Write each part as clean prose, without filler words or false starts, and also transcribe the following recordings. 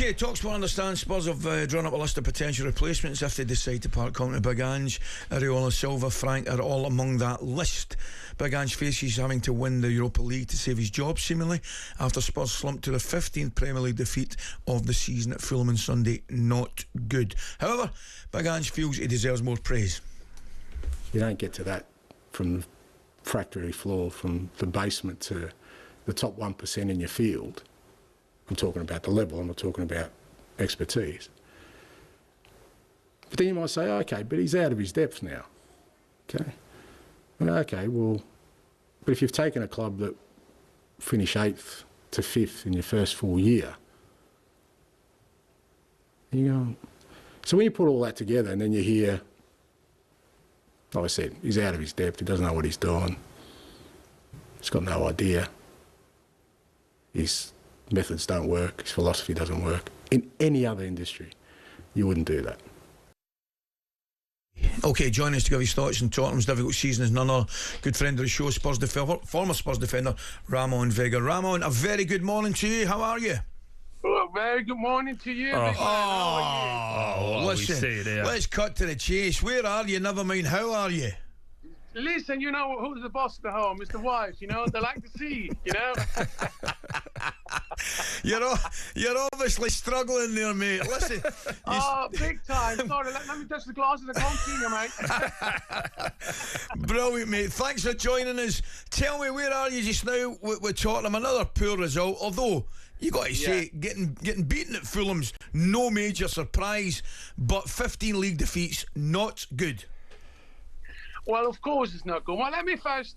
Okay, talkSPORT understands Spurs have drawn up a list of potential replacements if they decide to part company. Big Ange, Areola, Silva, Frank are all among that list. Big Ange faces having to win the Europa League to save his job, seemingly, after Spurs slumped to the 15th Premier League defeat of the season at Fulham on Sunday. Not good. However, Big Ange feels he deserves more praise. You don't get to that from the factory floor, from the basement to the top 1% in your field. I'm talking about the level, I'm not talking about expertise. But then you might say, okay, but he's out of his depth now. Okay. Okay, well, but if you've taken a club that finished 8th to 5th in your first full year, you go. So when you put all that together and then you hear, like I said, he's out of his depth, he doesn't know what he's doing, he's got no idea, his methods don't work, his philosophy doesn't work. In any other industry, you wouldn't do that. Okay, joining us to give his thoughts on Tottenham's difficult season is none other good friend of the show, former Spurs defender, Ramon Vega. Ramon, a very good morning to you. How are you? Oh, very good morning to you. Listen, let's cut to the chase. Where are you? Never mind, how are you? Listen, you know who's the boss at the home? It's the wife, you know. They like to see, you know. You're obviously struggling there, mate. Listen. Big time. Sorry, let me touch the glasses. I can't see you, mate. Brilliant, mate. Thanks for joining us. Tell me, where are you just now with Tottenham? Another poor result, although you got to say, getting beaten at Fulham's no major surprise, but 15 league defeats, not good. Well, of course it's not good. Well, let me first,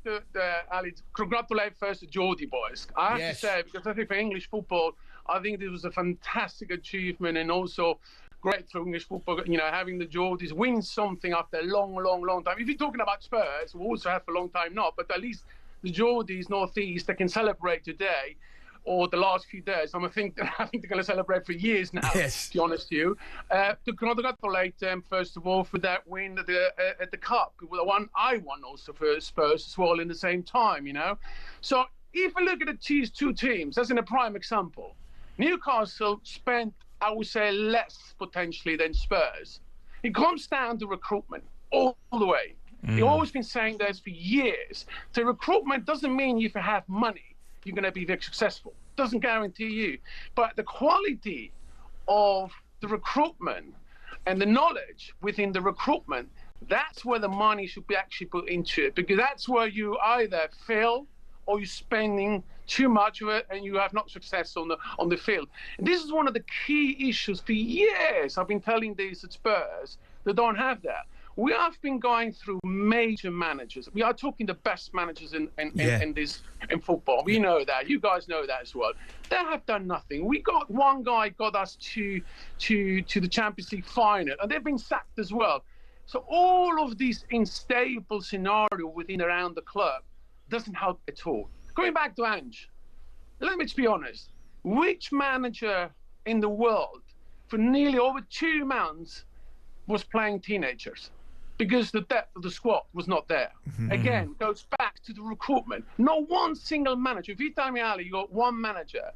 Ali, congratulate first the Geordie boys. I have to say, because I think for English football, I think this was a fantastic achievement, and also great for English football, you know, having the Geordies win something after a long, long, long time. If you're talking about Spurs, we also have for a long time not, but at least the Geordies, North East, they can celebrate today, or the last few days. I think they're going to celebrate for years now, to be honest with you. To congratulate them, first of all, for that win at the Cup. The one I won also for Spurs as well in the same time, you know. So if we look at these two teams, as in a prime example, Newcastle spent, I would say, less potentially than Spurs. It comes down to recruitment all the way. You've always been saying this for years. So recruitment doesn't mean if you have money, you're going to be very successful. Doesn't guarantee you. But the quality of the recruitment and the knowledge within the recruitment, that's where the money should be actually put into it, because that's where you either fail or you're spending too much of it and you have not success on the field. And this is one of the key issues for years. I've been telling these at Spurs, they don't have that. We have been going through major managers. We are talking the best managers in football. We know that. You guys know that as well. They have done nothing. We got one guy got us to the Champions League final, and they've been sacked as well. So all of this unstable scenario within around the club doesn't help at all. Going back to Ange, let me just be honest. Which manager in the world for nearly over 2 months was playing teenagers? Because the depth of the squad was not there. Again, goes back to the recruitment. Not one single manager. If you tell me, Ali, you got one manager,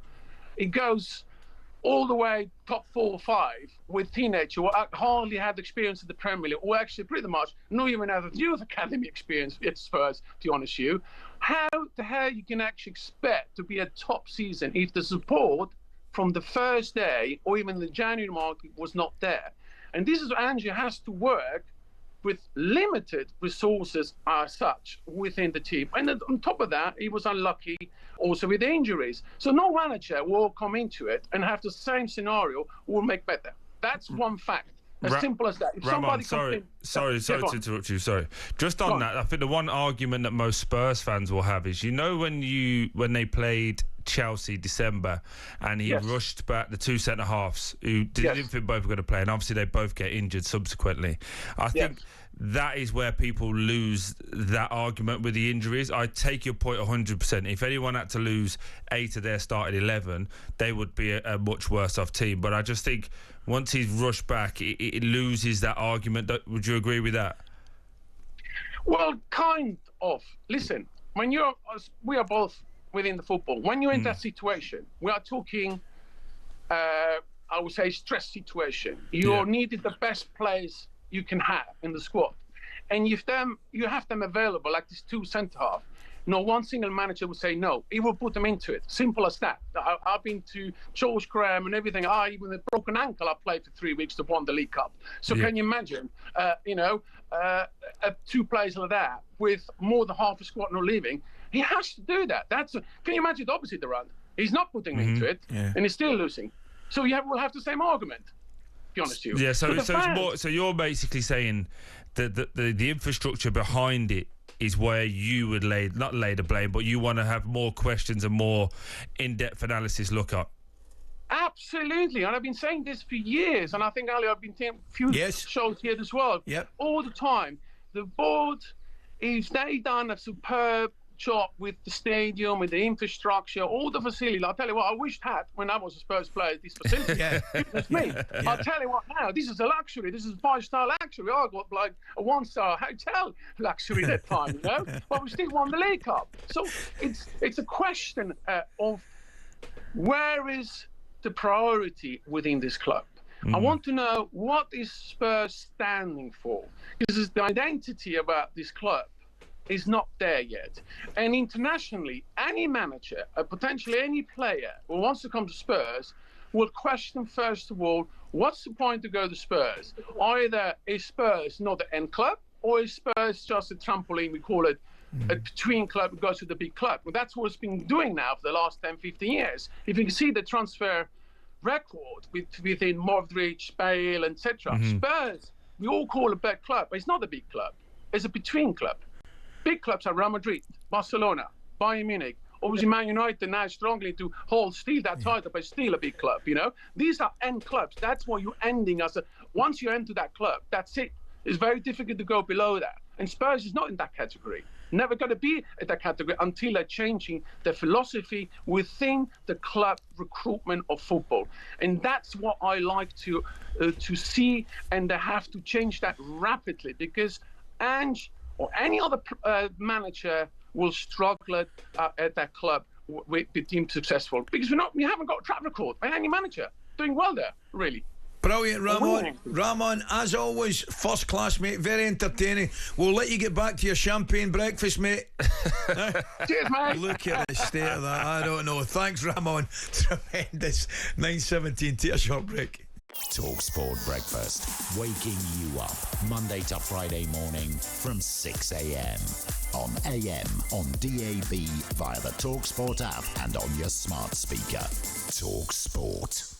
it goes all the way top 4 or 5 with teenagers who hardly had experience in the Premier League, or actually pretty much not even have a youth academy experience at Spurs, to be honest with you. How the hell you can actually expect to be a top season if the support from the first day or even the January market was not there? And this is what Ange has to work with limited resources as such within the team. And then on top of that, he was unlucky also with injuries. So no manager will come into it and have the same scenario will make better. That's one fact. As simple as that. If Ramon, sorry to interrupt you. Sorry. Just on that, I think the one argument that most Spurs fans will have is, you know, when they played Chelsea December and he rushed back the 2 centre halves who didn't think both were going to play, and obviously they both get injured subsequently. I think that is where people lose that argument with the injuries. I take your point 100%. If anyone had to lose 8 of their starting 11, they would be a much worse off team. But I just think once he's rushed back, it loses that argument. Would you agree with that? Well, kind of. Listen, we are both within the football. When you're in that situation, we are talking I would say, stress situation. You needed the best players you can have in the squad. And you have them available, like these two centre-half. No one single manager would say no. He will put them into it. Simple as that. I've been to George Graham and everything. Even a broken ankle, I played for 3 weeks to win the League Cup. So can you imagine, two players like that with more than half a squad not leaving? He has to do that. Can you imagine the opposite around? He's not putting them into it, and he's still losing. So we'll have the same argument, to be honest with you. Yeah, so you're basically saying that the infrastructure behind it is where you would not lay the blame, but you want to have more questions and more in-depth analysis look at. Absolutely, and I've been saying this for years, and I think, Ali, I've been doing a few shows here as well. Yep. All the time. The board, if they done a superb job with the stadium, with the infrastructure, all the facilities. I'll tell you what, I wished had when I was a Spurs player, this facility. It was me. I'll tell you what now, this is a luxury. This is a 5-star luxury. I got like a 1-star hotel luxury that time, you know? But we still won the League Cup. So it's a question of where is the priority within this club? I want to know what is Spurs standing for, because the identity about this club is not there yet. And internationally, any manager, potentially any player who wants to come to Spurs will question, first of all, what's the point to go to Spurs? Either is Spurs not the end club, or is Spurs just a trampoline, we call it, a between club that goes to the big club? Well, that's what it's been doing now for the last 10, 15 years. If you can see the transfer record within Modric, Bale, etc. Spurs, we all call a big club, but it's not a big club. It's a between club. Big clubs are Real Madrid, Barcelona, Bayern Munich. Obviously, Man United now struggling to steal that title, but still a big club, you know? These are end clubs. That's what you're ending as once you enter that club, that's it. It's very difficult to go below that. And Spurs is not in that category. Never going to be in that category until they're changing the philosophy within the club recruitment of football. And that's what I like to see, and they have to change that rapidly, because Ange or any other manager will struggle at that club with the team successful, because we haven't got a track record by any manager doing well there, really. Brilliant, Ramon. Ramon, as always, first class, mate. Very entertaining. We'll let you get back to your champagne breakfast, mate. Cheers, mate. Look at the state of that. I don't know. Thanks, Ramon. Tremendous. 9:17. Take a short break. talkSPORT Breakfast, waking you up Monday to Friday morning from 6 a.m. on AM, on DAB, via the talkSPORT app and on your smart speaker. talkSPORT.